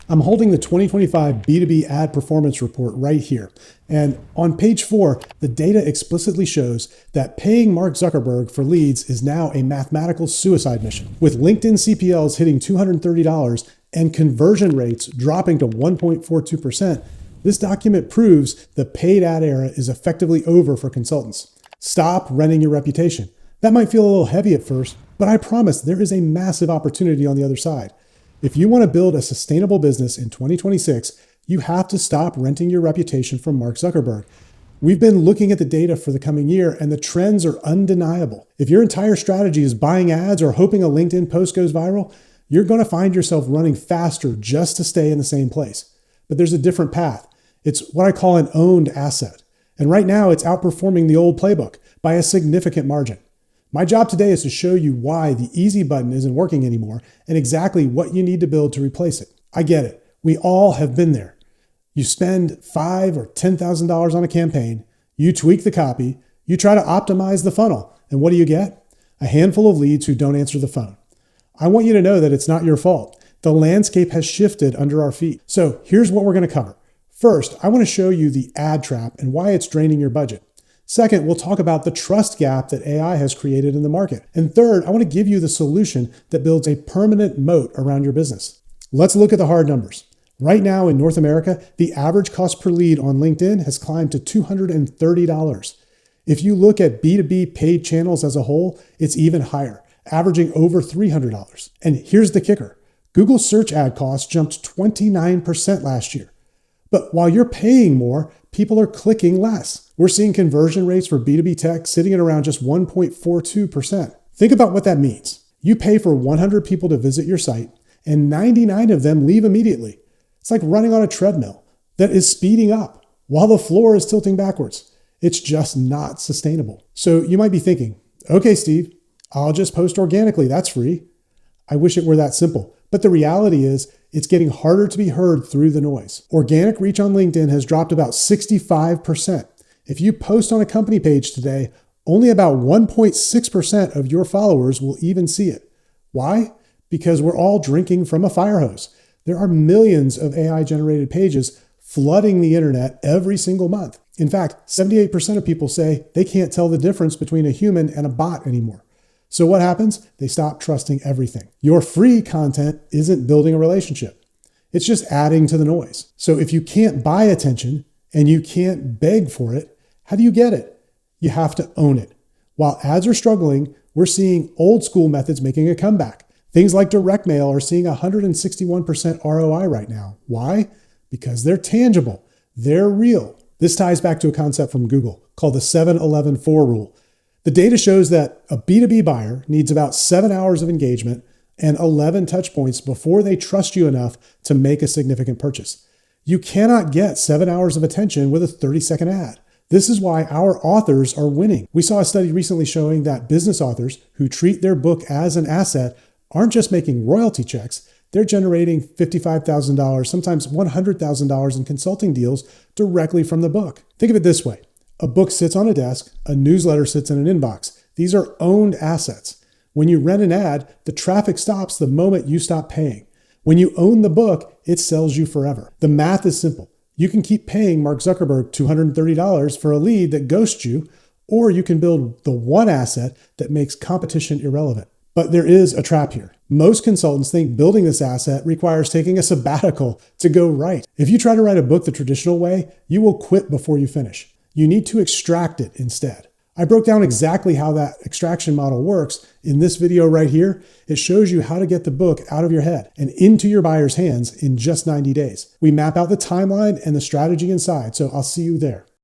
I'm holding the 2025 B2B ad performance report right here. And on page 4, the data explicitly shows that paying Mark Zuckerberg for leads is now a mathematical suicide mission. With LinkedIn CPLs hitting $230 and conversion rates dropping to 1.42%, this document proves the paid ad era is effectively over for consultants. Stop renting your reputation. That might feel a little heavy at first, but I promise there is a massive opportunity on the other side. If you want to build a sustainable business in 2026, you have to stop renting your reputation from Mark Zuckerberg. We've been looking at the data for the coming year, and the trends are undeniable. If your entire strategy is buying ads or hoping a LinkedIn post goes viral, you're going to find yourself running faster just to stay in the same place. But there's a different path. It's what I call an owned asset. And right now, it's outperforming the old playbook by a significant margin. My job today is to show you why the easy button isn't working anymore and exactly what you need to build to replace it. I get it. We all have been there. You spend $5,000 or $10,000 on a campaign, you tweak the copy, you try to optimize the funnel, and what do you get? A handful of leads who don't answer the phone. I want you to know that it's not your fault. The landscape has shifted under our feet. So here's what we're going to cover. First, I want to show you the ad trap and why it's draining your budget. Second, we'll talk about the trust gap that AI has created in the market. And third, I want to give you the solution that builds a permanent moat around your business. Let's look at the hard numbers. Right now in North America, the average cost per lead on LinkedIn has climbed to $230. If you look at B2B paid channels as a whole, it's even higher, averaging over $300. And here's the kicker. Google search ad costs jumped 29% last year. But while you're paying more, people are clicking less. We're seeing conversion rates for B2B tech sitting at around just 1.42%. Think about what that means. You pay for 100 people to visit your site, and 99 of them leave immediately. It's like running on a treadmill that is speeding up while the floor is tilting backwards. It's just not sustainable. So you might be thinking, okay, Steve, I'll just post organically. That's free. I wish it were that simple. But the reality is, it's getting harder to be heard through the noise. Organic reach on LinkedIn has dropped about 65%. If you post on a company page today, only about 1.6% of your followers will even see it. Why? Because we're all drinking from a fire hose. There are millions of AI-generated pages flooding the internet every single month. In fact, 78% of people say they can't tell the difference between a human and a bot anymore. So what happens? They stop trusting everything. Your free content isn't building a relationship. It's just adding to the noise. So if you can't buy attention and you can't beg for it, how do you get it? You have to own it. While ads are struggling, we're seeing old school methods making a comeback. Things like direct mail are seeing 161% ROI right now. Why? Because they're tangible. They're real. This ties back to a concept from Google called the 7-11-4 rule. The data shows that a B2B buyer needs about 7 hours of engagement and 11 touch points before they trust you enough to make a significant purchase. You cannot get 7 hours of attention with a 30-second ad. This is why our authors are winning. We saw a study recently showing that business authors who treat their book as an asset aren't just making royalty checks, they're generating $55,000, sometimes $100,000 in consulting deals directly from the book. Think of it this way. A book sits on a desk, a newsletter sits in an inbox. These are owned assets. When you rent an ad, the traffic stops the moment you stop paying. When you own the book, it sells you forever. The math is simple. You can keep paying Mark Zuckerberg $230 for a lead that ghosts you, or you can build the one asset that makes competition irrelevant. But there is a trap here. Most consultants think building this asset requires taking a sabbatical to go right. If you try to write a book the traditional way, you will quit before you finish. You need to extract it instead. I broke down exactly how that extraction model works in this video right here. It shows you how to get the book out of your head and into your buyer's hands in just 90 days. We map out the timeline and the strategy inside, so I'll see you there.